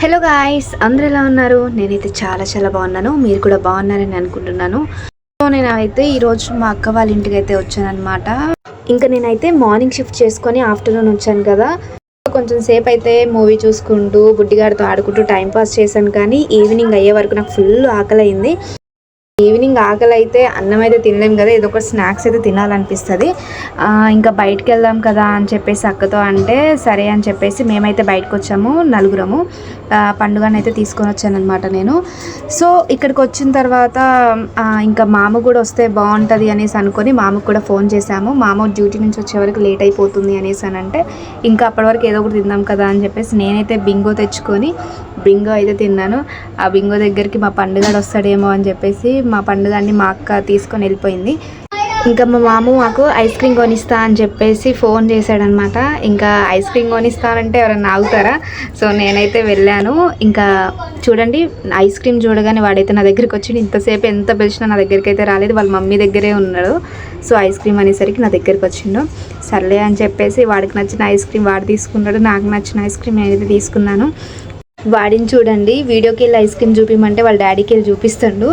Hello guys, అందరూ ఎలా ఉన్నారు? నేనైతే చాలా బాగున్నాను. మీరు కూడా బాగున్నారని అనుకుంటున్నాను. సో నేనైతే ఈరోజు మా అక్క వాళ్ళ ఇంటికి అయితే వచ్చానమాట. ఇంకా నేనైతే మార్నింగ్ షిఫ్ట్ చేసుకొని ఆఫ్టర్నూన్ వచ్చాను కదా. కొంచెం సేపు అయితే మూవీ చూసుకుంటూ బుడ్డిగాడితో ఆడుకుంటూ టైంపాస్ చేశాను. కానీ ఈవినింగ్ అయ్యే వరకు నాకు ఫుల్ ఆకలి అయింది. ఈవినింగ్ ఆకలి అయితే అన్నం అయితే తినలేం కదా, ఏదో ఒక స్నాక్స్ అయితే తినాలనిపిస్తుంది. ఇంకా బయటకు వెళ్దాం కదా అని చెప్పేసి అక్కతో అంటే సరే అని చెప్పేసి మేమైతే బయటకు వచ్చాము నలుగురము. పండుగను అయితే తీసుకొని వచ్చానమాట నేను. సో ఇక్కడికి వచ్చిన తర్వాత ఇంకా మామ కూడా వస్తే బాగుంటుంది అనేసి అనుకొని మామకు కూడా ఫోన్ చేశాము. మామ డ్యూటీ నుంచి వచ్చే వరకు లేట్ అయిపోతుంది అనేసి అని అంటే ఇంకా అప్పటి వరకు ఏదో ఒకటి తిందాం కదా అని చెప్పేసి నేనైతే బింగో తెచ్చుకొని బింగో అయితే తిన్నాను. ఆ బింగో దగ్గరికి మా పండుగడు వస్తాడేమో అని చెప్పేసి మా పండుగని మా అక్క తీసుకొని వెళ్ళిపోయింది. ఇంకా మా మామ మాకు ఐస్ క్రీమ్ కొనిస్తా అని చెప్పేసి ఫోన్ చేశాడనమాట. ఇంకా ఐస్ క్రీమ్ కొనిస్తానంటే ఎవరైనా ఆగుతారా? సో నేనైతే వెళ్ళాను. ఇంకా చూడండి, ఐస్ క్రీమ్ చూడగానే వాడైతే నా దగ్గరికి వచ్చి ఇంతసేపు ఎంత పిలిచినా నా దగ్గరికి అయితే రాలేదు. వాళ్ళ మమ్మీ దగ్గరే ఉన్నాడు. సో ఐస్ క్రీమ్ అనేసరికి నా దగ్గరికి వచ్చిండు. సర్లే అని చెప్పేసి వాడికి నచ్చిన ఐస్ క్రీమ్ వాడు తీసుకున్నాడు, నాకు నచ్చిన ఐస్ క్రీమ్ నేనైతే తీసుకున్నాను. వాడిని చూడండి, వీడియోకి వెళ్ళి ఐస్ క్రీమ్ చూపించమంటే వాళ్ళ డాడీకి వెళ్ళి చూపిస్తాడు.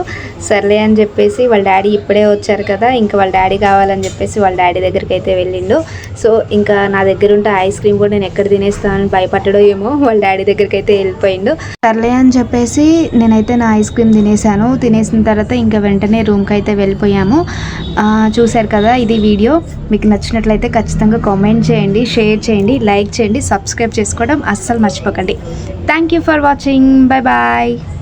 సర్లే అని చెప్పేసి వాళ్ళ డాడీ ఇప్పుడే వచ్చారు కదా, ఇంకా వాళ్ళ డాడీ కావాలని చెప్పేసి వాళ్ళ డాడీ దగ్గరికి అయితే వెళ్ళిండు. సో ఇంకా నా దగ్గర ఉంటే ఐస్ క్రీమ్ కూడా నేను ఎక్కడ తినేస్తానని భయపడ్డాడో ఏమో వాళ్ళ డాడీ దగ్గరికి అయితే వెళ్ళిపోయిండు. సర్లే అని చెప్పేసి నేనైతే నా ఐస్ క్రీమ్ తినేసాను. తినేసిన తర్వాత ఇంకా వెంటనే రూమ్కి అయితే వెళ్ళిపోయాము. చూశారు కదా, ఇది వీడియో. మీకు నచ్చినట్లయితే ఖచ్చితంగా కామెంట్ చేయండి, షేర్ చేయండి, లైక్ చేయండి, సబ్స్క్రైబ్ చేసుకోవడం అస్సలు మర్చిపోకండి. Thank you for watching. Bye bye.